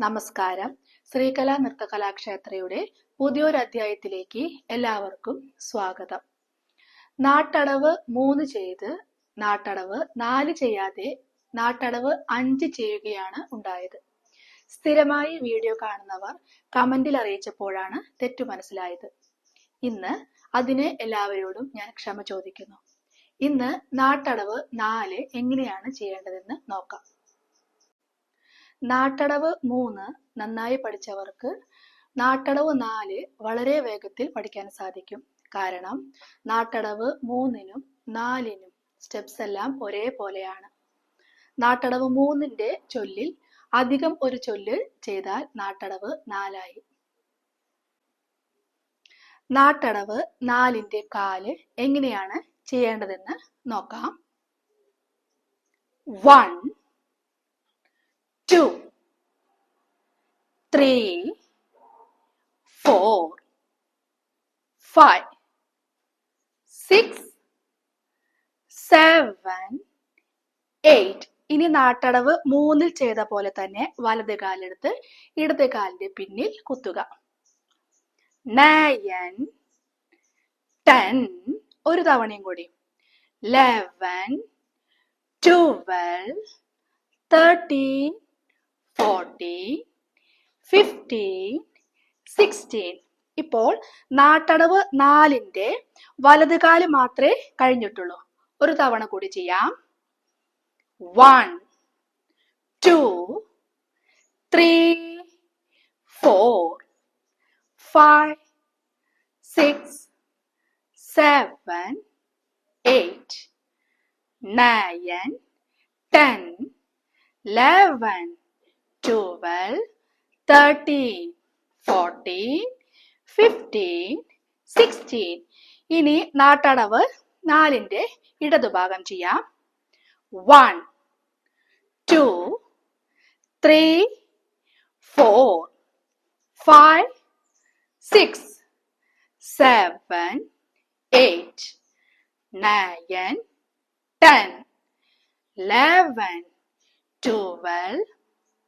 നമസ്കാരം. ശ്രീകലാ നൃത്തകലാക്ഷേത്രയുടെ പുതിയൊരു അധ്യായത്തിലേക്ക് എല്ലാവർക്കും സ്വാഗതം. നാട്ടടവ് 3 ചെയ്ത് നാട്ടടവ് 4 ചെയ്യാതെ നാട്ടടവ് 5 ചെയ്യുകയാണ് ഉണ്ടായത്. സ്ഥിരമായി വീഡിയോ കാണുന്നവർ കമന്റിൽ അറിയിച്ചപ്പോഴാണ് തെറ്റു മനസ്സിലായത്. ഇന്ന് അതിന് എല്ലാവരോടും ഞാൻ ക്ഷമ ചോദിക്കുന്നു. ഇന്ന് നാട്ടടവ് 4 എങ്ങനെയാണ് ചെയ്യേണ്ടതെന്ന് നോക്കാം. നാട്ടടവ് 3 നന്നായി പഠിച്ചവർക്ക് നാട്ടടവ് 4 വളരെ വേഗത്തിൽ പഠിക്കാൻ സാധിക്കും. കാരണം നാട്ടടവ് 3നും 4നും സ്റ്റെപ്സ് എല്ലാം ഒരേപോലെയാണ്. നാട്ടടവ് 3ന്റെ ചൊല്ലിൽ അധികം ഒരു ചൊല്ല് ചെയ്താൽ നാട്ടടവ് 4ആയി. നാട്ടടവ് 4ന്റെ കാല് എങ്ങനെയാണ് ചെയ്യേണ്ടതെന്ന് നോക്കാം. 1 2 3 4 5 6 7 8. ഇനി നാട്ടടവ് 3ൽ ചെയ്ത പോലെ തന്നെ വലത് കാലെടുത്ത് ഇടത് കാലിന്റെ പിന്നിൽ കുത്തുക. 9 10. ഒരു തവണയും കൂടി. 11 12 13 14 15 16. ഇപ്പോൾ നാട്ടടവ് 4ന്റെ വലത് കാല് മാത്രമേ കഴിഞ്ഞിട്ടുള്ളൂ. ഒരു തവണ കൂടി ചെയ്യാം. 1 2 3 4 5 6 7 8 9 10 11 12 13 14 15 16. ഇനി നാട്ടടവ് 4ന്റെ ഇടതുഭാഗം ചെയ്യാം. 1 2 3 4 5 6 7 8 9 10 11 12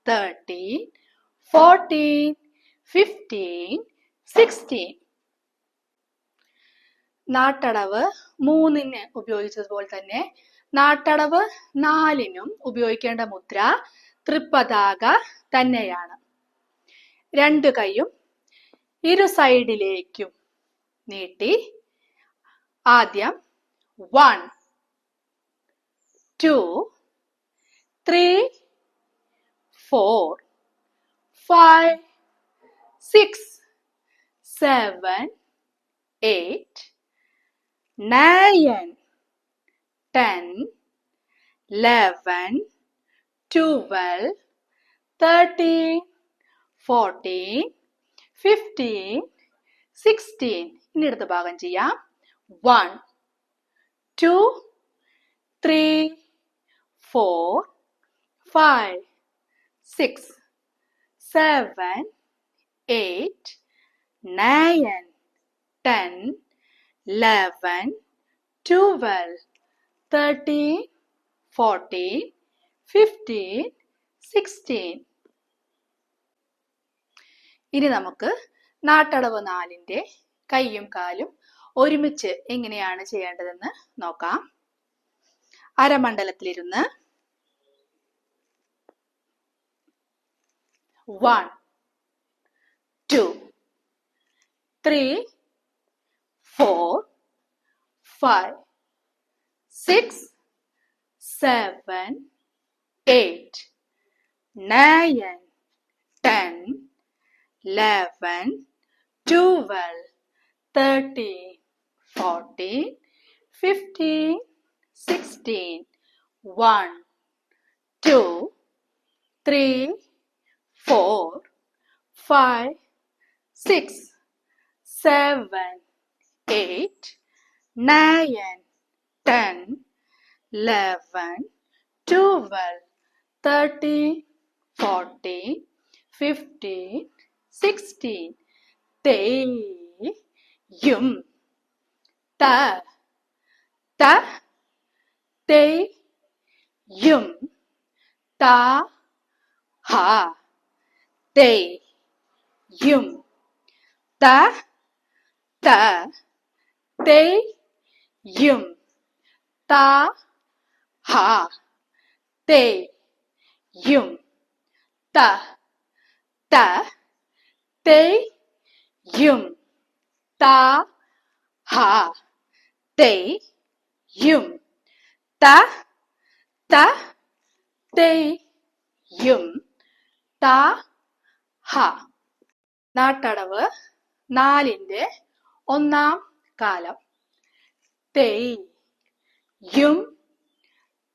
13 14 15 16. നാട്ടടവ് 3ന് ഉപയോഗിച്ചതുപോലെ തന്നെ നാട്ടടവ് 4നും ഉപയോഗിക്കേണ്ട മുദ്ര തൃപ്പതാക തന്നെയാണ്. 2 കൈയും ഇരു സൈഡിലേക്കും നീട്ടി ആദ്യം 1 2 3 4 5 6 7 8 9 10 11 12 13 14 15 16. ഇനി അടുത്ത ഭാഗം ചെയ്യാം. 1 2 3 4 5 6 7 8 9 10 11 12 13 14 15 16. ഇനി നമുക്ക് നാട്ടടവ് 4ന്റെ കൈയും കാലും ഒരുമിച്ച് എങ്ങനെയാണ് ചെയ്യേണ്ടതെന്ന് നോക്കാം. അരമണ്ഡലത്തിലിരുന്ന് 1 2 3 4 5 6 7 8 9 10 11 12 13 14 15 16. 1 2 3 4 5 6 7 8 9 10 11 12 13 14 15 16. തെയ്യും ത ത തെയ്യും ത ഹ തെയ്യും ത ത തെയ്യും ത ഹ തെയ്യും ത ത തെയ്യും ത ഹ തെയ്യും ത ത തെയ്യും ത ഹ. നാട്ടടവ് 4-ന്റെ 1-ാം കാലം. തെയ്യും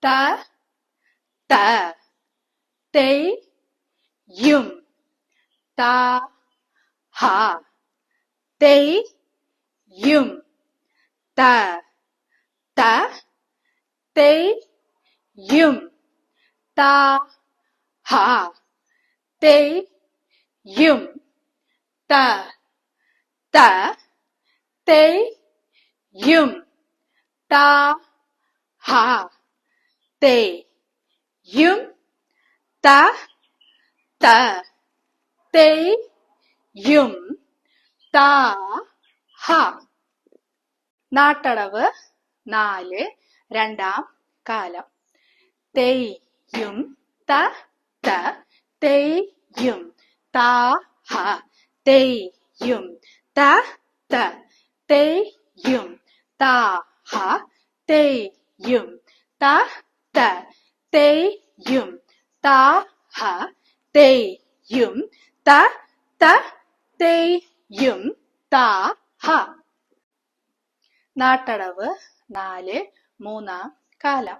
ത ത തെയ്യും ത ഹ തെയ്യും ത ത തെയ്യും ത ഹ തെയ്യും ത ത തെയ്യും ത ഹ തെയ്യും ത ത തെയ്യും ത ഹ. നാട്ടടവ് 4 2-ാം കാലം. തെയ്യും ത ത തെയ്യും ത ഹ തെയ്യും ത ത തെയ്യും ത ഹ തെയ്യും ത ത തെയ്യും ത ഹ തെയ്യും ത ത തെയ്യും ത ഹ. നാട്ടടവ് 4 3-ാം കാലം.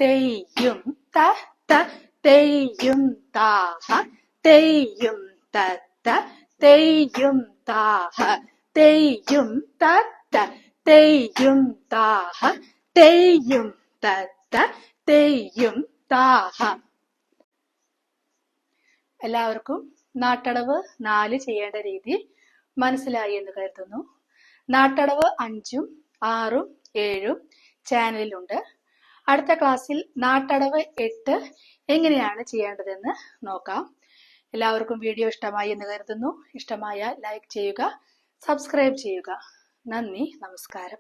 തെയ്യും ത ത തെയ്യും ത ഹ തെയ്യും ത ത തെയ്യും ത ഹ തെയ്യും ത ത തെയ്യും ത ഹ തെയ്യും ത ത തെയ്യും ത ഹ. എല്ലാവർക്കും നാട്ടടവ് 4 ചെയ്യേണ്ട രീതി മനസ്സിലായി എന്ന് കരുതുന്നു. നാട്ടടവ് 5ഉം 6ഉം 7ഉം ചാനലിലുണ്ട്. അടുത്ത ക്ലാസ്സിൽ നാട്ടടവ് 8 എങ്ങനെയാണ് ചെയ്യേണ്ടതെന്ന് നോക്കാം. എല്ലാവർക്കും വീഡിയോ ഇഷ്ടമായി എന്ന് കരുതുന്നു. ഇഷ്ടമായാൽ ലൈക്ക് ചെയ്യുക, സബ്സ്ക്രൈബ് ചെയ്യുക. നന്ദി, നമസ്കാരം.